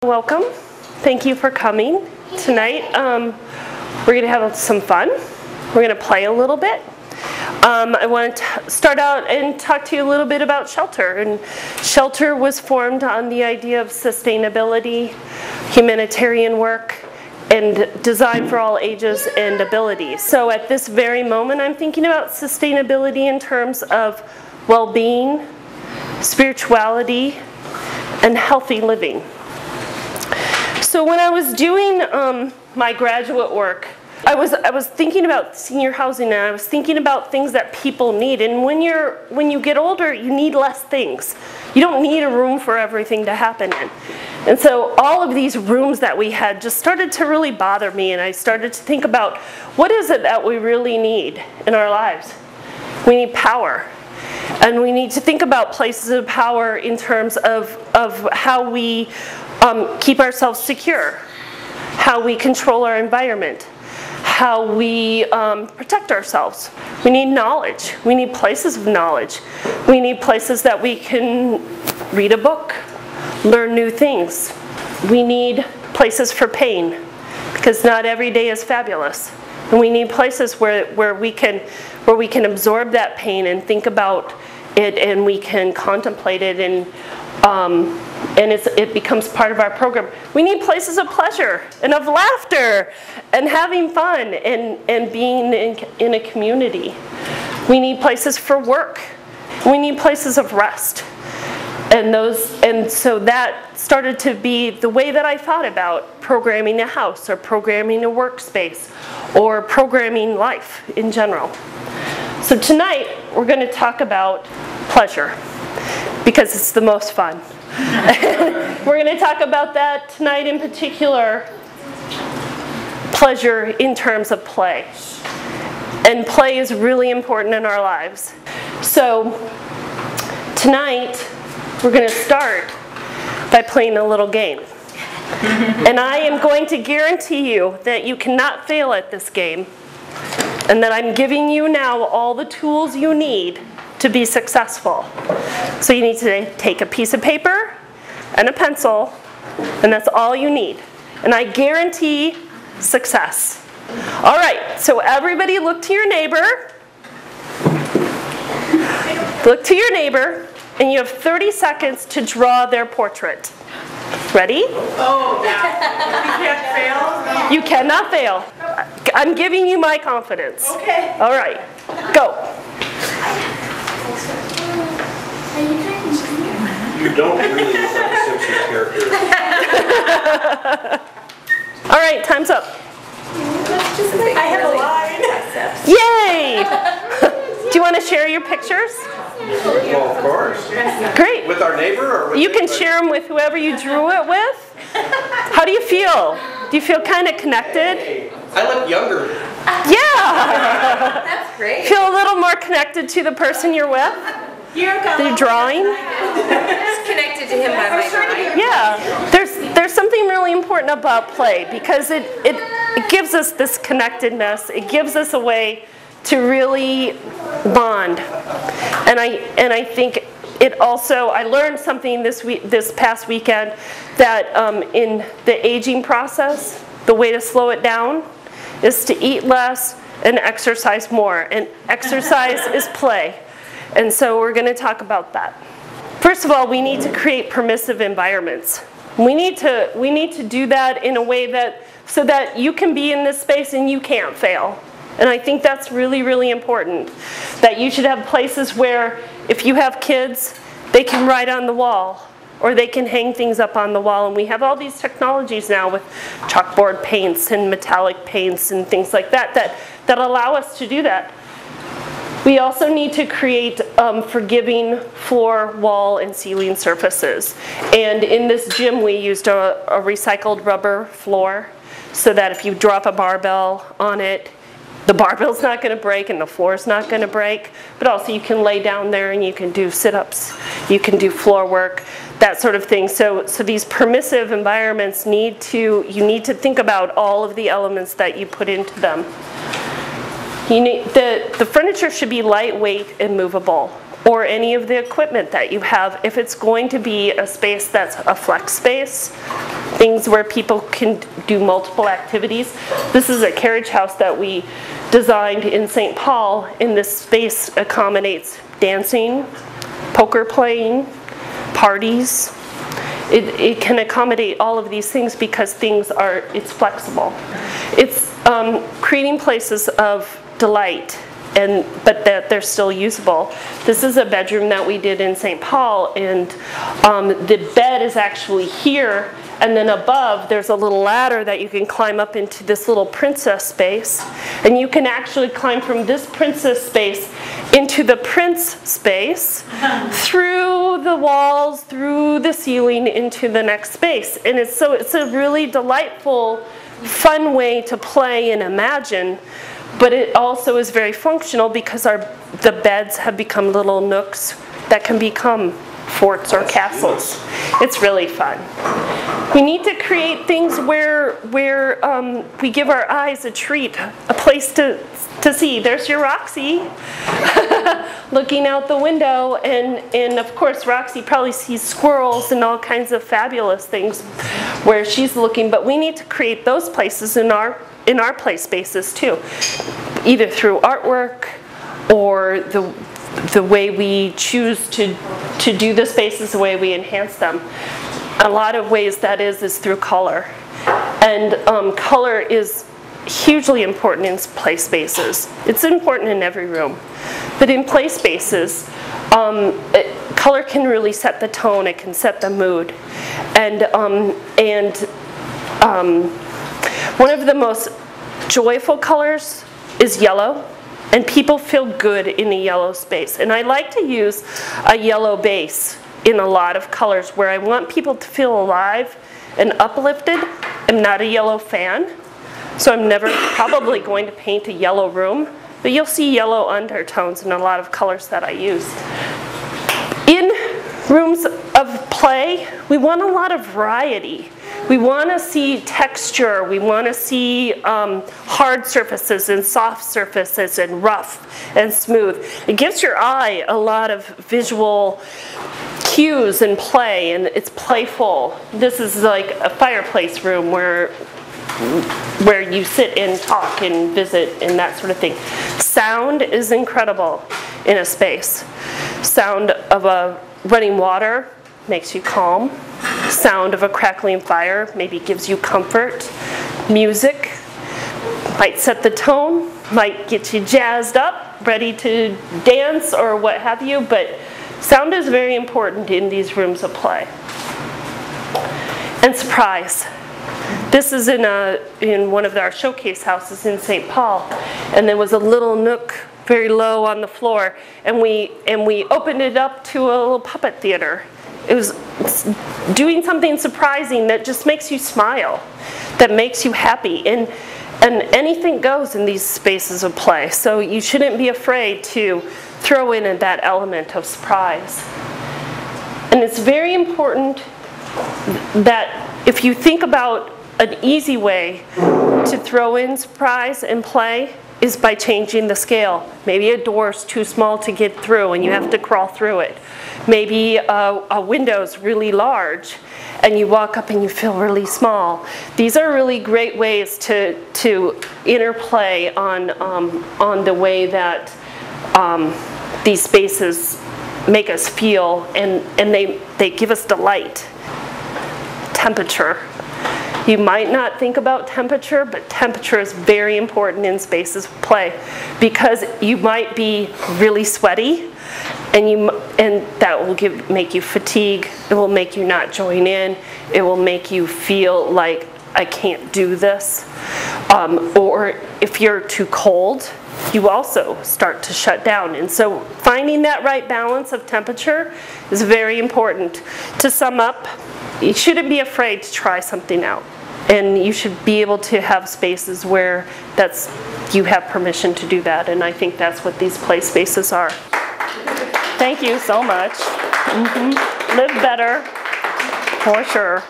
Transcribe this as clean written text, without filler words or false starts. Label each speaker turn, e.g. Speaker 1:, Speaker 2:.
Speaker 1: Welcome. Thank you for coming tonight. We're going to have some fun. We're going to play a little bit. I want to start out and talk to you a little bit about Shelter. And Shelter was formed on the idea of sustainability, humanitarian work, and design for all ages and abilities. So at this very moment, I'm thinking about sustainability in terms of well-being, spirituality, and healthy living. So when I was doing my graduate work, I was thinking about senior housing, and I was thinking about things that people need. And when you get older, you need less things. You don't need a room for everything to happen in. And so all of these rooms that we had just started to really bother me, and I started to think about what is it that we really need in our lives. We need power. And we need to think about places of power in terms of how we keep ourselves secure, how we control our environment, how we protect ourselves. We need knowledge. We need places of knowledge. We need places that we can read a book, learn new things. We need places for pain, because not every day is fabulous. And we need places where we can absorb that pain and think about it, and we can contemplate it, and it becomes part of our program. We need places of pleasure and of laughter and having fun and being in a community. We need places for work. We need places of rest. And so that started to be the way that I thought about programming a house, or programming a workspace, or programming life in general. So tonight we're going to talk about pleasure, because it's the most fun. We're going to talk about that tonight, in particular, pleasure in terms of play. And play is really important in our lives. So tonight we're going to start by playing a little game. And I am going to guarantee you that you cannot fail at this game, and that I'm giving you now all the tools you need to be successful. So you need to take a piece of paper and a pencil, and that's all you need. And I guarantee success. All right, so everybody look to your neighbor. Look to your neighbor, and you have 30 seconds to draw their portrait. Ready?
Speaker 2: Oh, yeah. You can't fail?
Speaker 1: You cannot fail. I'm giving you my confidence.
Speaker 2: Okay.
Speaker 1: All right, go.
Speaker 3: You don't really look like a Simpsons character.
Speaker 1: All right, time's up.
Speaker 2: I have a line.
Speaker 1: Yay! Do you want to share your pictures?
Speaker 3: Well, of course.
Speaker 1: Great.
Speaker 3: With our neighbor, or with
Speaker 1: You can
Speaker 3: anybody?
Speaker 1: share them with whoever you drew it with. How do you feel? Do you feel kind of connected?
Speaker 3: Hey, I look younger.
Speaker 1: Yeah!
Speaker 2: That's great.
Speaker 1: Feel a little more connected to the person you're with? The drawing?
Speaker 2: Just connected to him by my drawing.
Speaker 1: Yeah. There's something really important about play, because it gives us this connectedness. It gives us a way to really bond. And I think it also, I learned something this past weekend, that in the aging process, the way to slow it down is to eat less and exercise more. And exercise is play. And so we're going to talk about that. First of all, we need to create permissive environments. We need to do that in a way so that you can be in this space and you can't fail. And I think that's really, really important. That you should have places where, if you have kids, they can write on the wall, or they can hang things up on the wall. And we have all these technologies now with chalkboard paints and metallic paints and things like that allow us to do that. We also need to create forgiving floor, wall, and ceiling surfaces. And in this gym, we used a recycled rubber floor, so that if you drop a barbell on it, the barbell's not going to break and the floor's not going to break. But also you can lay down there and you can do sit-ups, you can do floor work, that sort of thing. So these permissive environments you need to think about all of the elements that you put into them. The furniture should be lightweight and movable, or any of the equipment that you have. If it's going to be a space that's a flex space, things where people can do multiple activities. This is a carriage house that we designed in St. Paul, and this space accommodates dancing, poker playing, parties. It can accommodate all of these things because it's flexible. It's creating places of delight, but that they're still usable. This is a bedroom that we did in St. Paul, and the bed is actually here, and then above there's a little ladder that you can climb up into this little princess space, and you can actually climb from this princess space into the prince space, through the walls, through the ceiling, into the next space. And it's a really delightful, fun way to play and imagine, but it also is very functional because the beds have become little nooks that can become forts or castles. It's really fun. We need to create things where we give our eyes a treat, a place to see. There's your Roxy looking out the window, and of course Roxy probably sees squirrels and all kinds of fabulous things where she's looking, but we need to create those places in our play spaces too, either through artwork or the way we choose to do the spaces, the way we enhance them. A lot of ways that is through color. And color is hugely important in play spaces. It's important in every room. But in play spaces, color can really set the tone, it can set the mood. And one of the most joyful colors is yellow. And people feel good in a yellow space. And I like to use a yellow base in a lot of colors where I want people to feel alive and uplifted. I'm not a yellow fan, so I'm never probably going to paint a yellow room, but you'll see yellow undertones in a lot of colors that I use. In rooms of play, we want a lot of variety. We want to see texture, we want to see hard surfaces and soft surfaces and rough and smooth. It gives your eye a lot of visual cues and play, and it's playful. This is like a fireplace room where you sit and talk and visit and that sort of thing. Sound is incredible in a space. Sound of a running water makes you calm. Sound of a crackling fire maybe gives you comfort. Music might set the tone, might get you jazzed up, ready to dance or what have you, but sound is very important in these rooms of play. And surprise. This is in one of our showcase houses in St. Paul, and there was a little nook very low on the floor, and we opened it up to a little puppet theater. It's doing something surprising that just makes you smile, that makes you happy, and anything goes in these spaces of play. So you shouldn't be afraid to throw in that element of surprise. And it's very important that if you think about an easy way to throw in surprise and play is by changing the scale. Maybe a door's too small to get through and you have to crawl through it. Maybe a window's really large and you walk up and you feel really small. These are really great ways to interplay on the way that these spaces make us feel, and they give us delight. Temperature. You might not think about temperature, but temperature is very important in spaces of play because you might be really sweaty, and that will make you fatigue. It will make you not join in. It will make you feel like I can't do this. Or if you're too cold, you also start to shut down. And so finding that right balance of temperature is very important. To sum up, you shouldn't be afraid to try something out. And you should be able to have spaces where you have permission to do that. And I think that's what these play spaces are. Thank you so much. Live better, for sure.